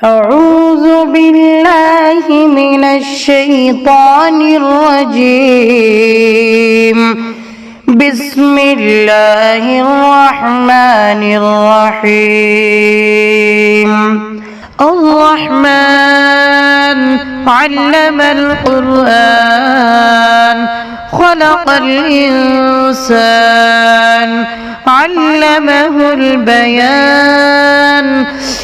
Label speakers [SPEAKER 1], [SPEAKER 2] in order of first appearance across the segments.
[SPEAKER 1] أعوذ بالله من الشيطان الرجيم. بسم الله الرحمن الرحيم. الرحمن علم القرآن خلق الإنسان علمه البيان.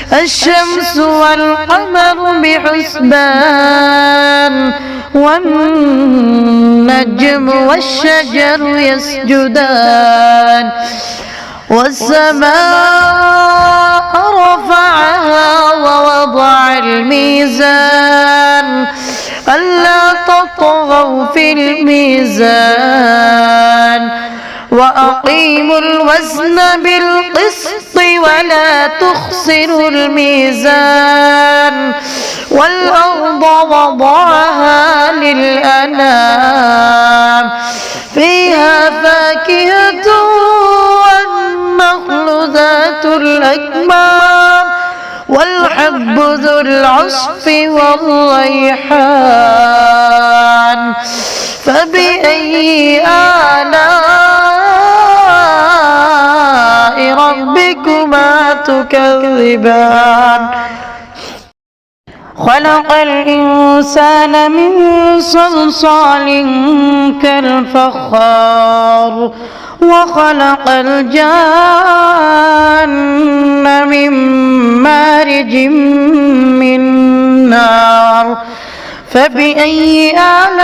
[SPEAKER 1] الشمس والقمر بحسبان والنجم والشجر يسجدان. والسماء رفعها ووضع الميزان ألا تطغوا في الميزان وأقيموا الوزن بالقسط ولا تخسروا الميزان. والأرض وضعها للأنام فيها فاكهة والنخل ذات الأكمام والحب ذو العصف والريحان. فبأي آلاء ربكما تكذبان. خلق الإنسان من صلصال كالفخار وخلق الجان من مارج من نار. فبأي آلاء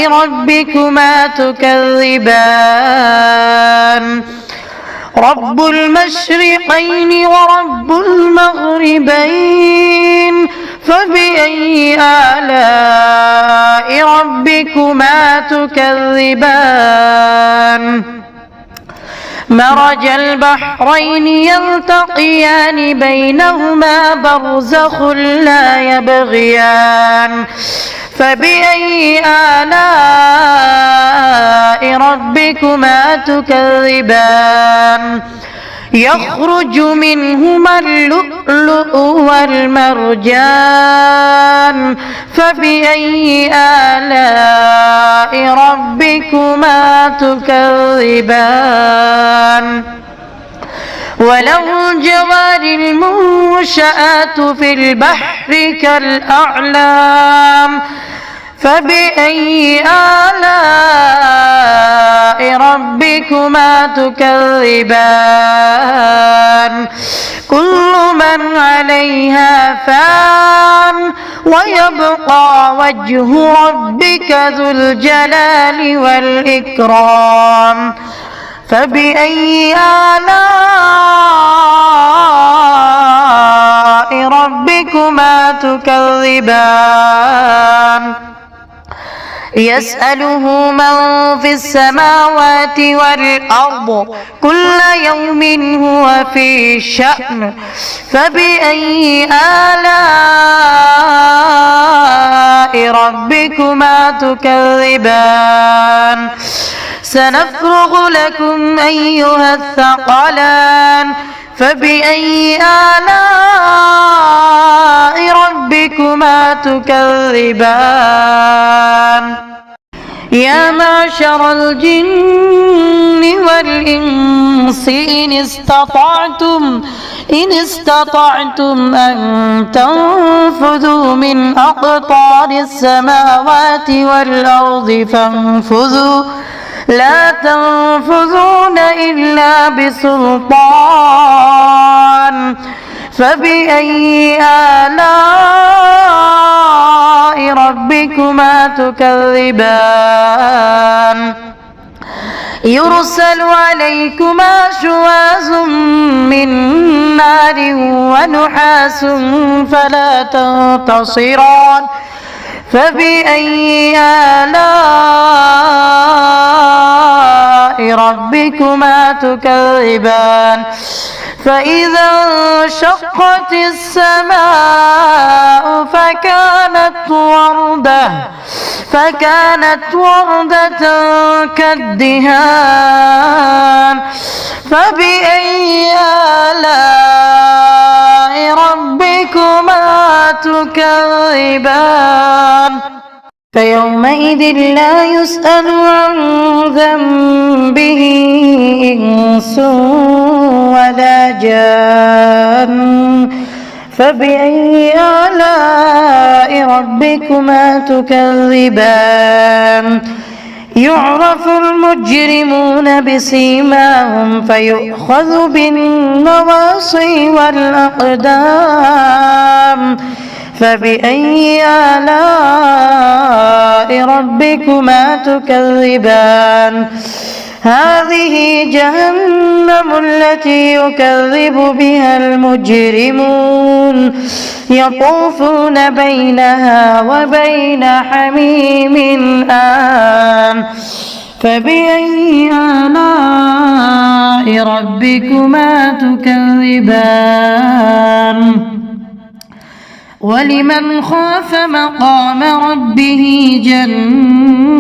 [SPEAKER 1] ربكما تكذبان. رب المشرقين ورب المغربين. فبأي آلاء ربكما تكذبان. مرج البحرين يلتقيان بينهما برزخ لا يبغيان. فبأي آلاء ربكما تكذبان. يخرج منهما اللؤلؤ والمرجان. فبأي آلاء ربكما تكذبان. وله الجوار المنشآت في البحر كالأعلام. فبأي آلاء ربكما تكذبان. كل من عليها فان ويبقى وجه ربك ذو الجلال والإكرام. فبأي آلاء ربكما تكذبان. يسأله من في السماوات والأرض كل يوم هو في شأن. فبأي آلاء ربكما تكذبان. سنفرغ لكم أيها الثقلان. فبأي آلاء ربكما تكذبان. يا معشر الجن والإنس إن استطعتم أن تنفذوا من أقطار السماوات والأرض فانفذوا لا تنفذون إلا بسلطان. فبأي آلاء ربكما تكذبان. يرسل عليكما شواظ من نار ونحاس فلا تنتصران. فبأي آلاء ربكما تكذبان. فإذا انشقت السماء فكانت وردة كالدهان. فبأي آلاء تكذبان فيومئذ لا يسأل عن ذنبه إنس ولا جان فبأي آلاء ربكما تكذبان يعرف المجرمون بسيماهم فيؤخذ بالنواصي والأقدام فبأي آلاء ربكما تكذبان هذه جهنم التي يكذب بها المجرمون يطوفون بينها وبين حميم آن فبأي آلاء ربكما تكذبان ولمن خاف مقام ربه جنتان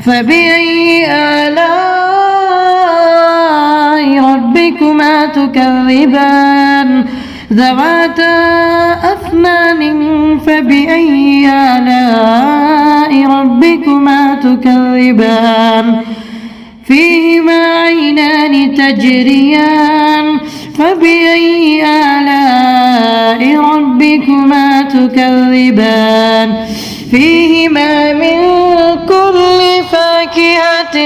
[SPEAKER 1] فبأي آلاء ربكما تكذبان ذواتا أفنان فبأي آلاء ربكما تكذبان فيهما عينان تجريان فبأي آلاء ربكما تكذبان فيهما من كل فاكهة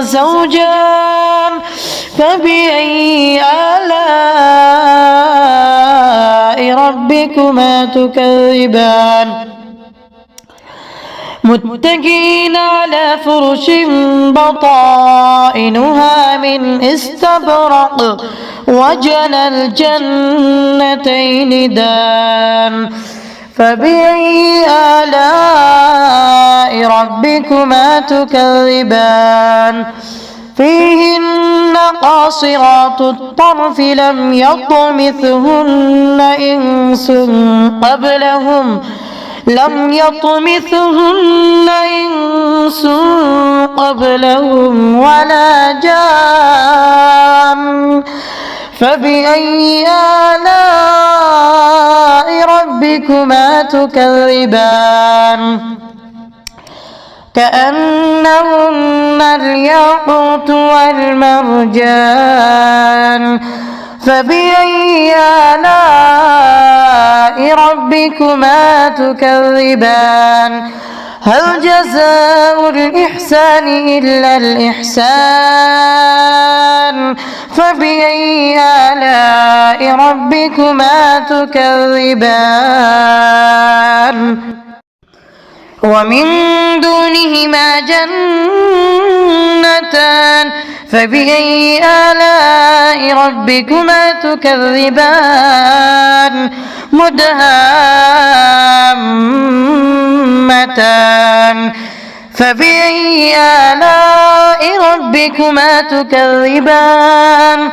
[SPEAKER 1] زوجان فبأي آلاء ربكما تكذبان متكئين على فرش بطائنها من استبرق وجنى الجنتين دان فبأي آلاء ربكما تكذبان فيهن قاصرات الطرف لم يطمثهن إنس قبلهم ولا جان فبأي آلاء ربكما تكذبان كأنهن الياقوت والمرجان فبأي آلاء ربكما تكذبان هل جزاء الإحسان إلا الإحسان فبأي آلاء ربكما تكذبان ومن دونهما جنتان فبأي آلاء ربكما تكذبان مدهامتان فبأي آلاء ربكما تكذبان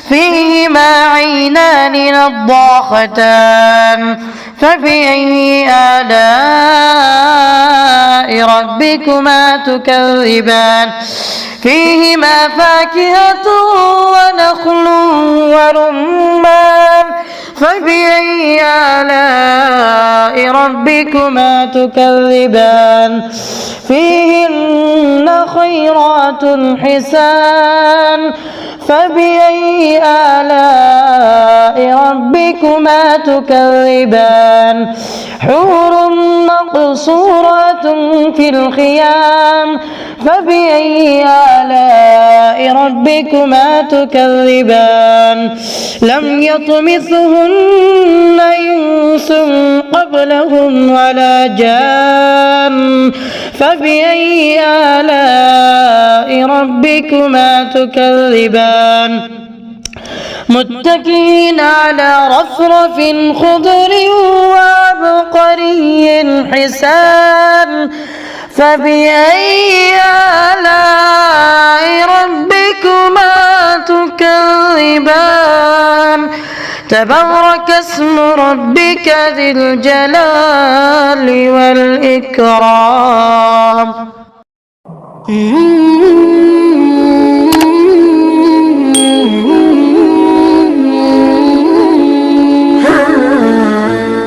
[SPEAKER 1] فيهما عينان نضاختان فبأي آلاء ربكما تكذبان فيهما فاكهة ونخل ورمان فبأي آلاء ربكما تكذبان فيهن خيرات حسان فبأي آلاء ربكما تكذبان حور مقصورات في الخيام فبأي آلاء ربكما تكذبان لم يطمثهن إنس قبلهم ولا جان فبأي آلاء ربكما تكذبان متكئين على رفرف خضر وعبقري حسان فبأي آلاء ربكما تكذبان تبارك اسم ربك ذي الجلال والإكرام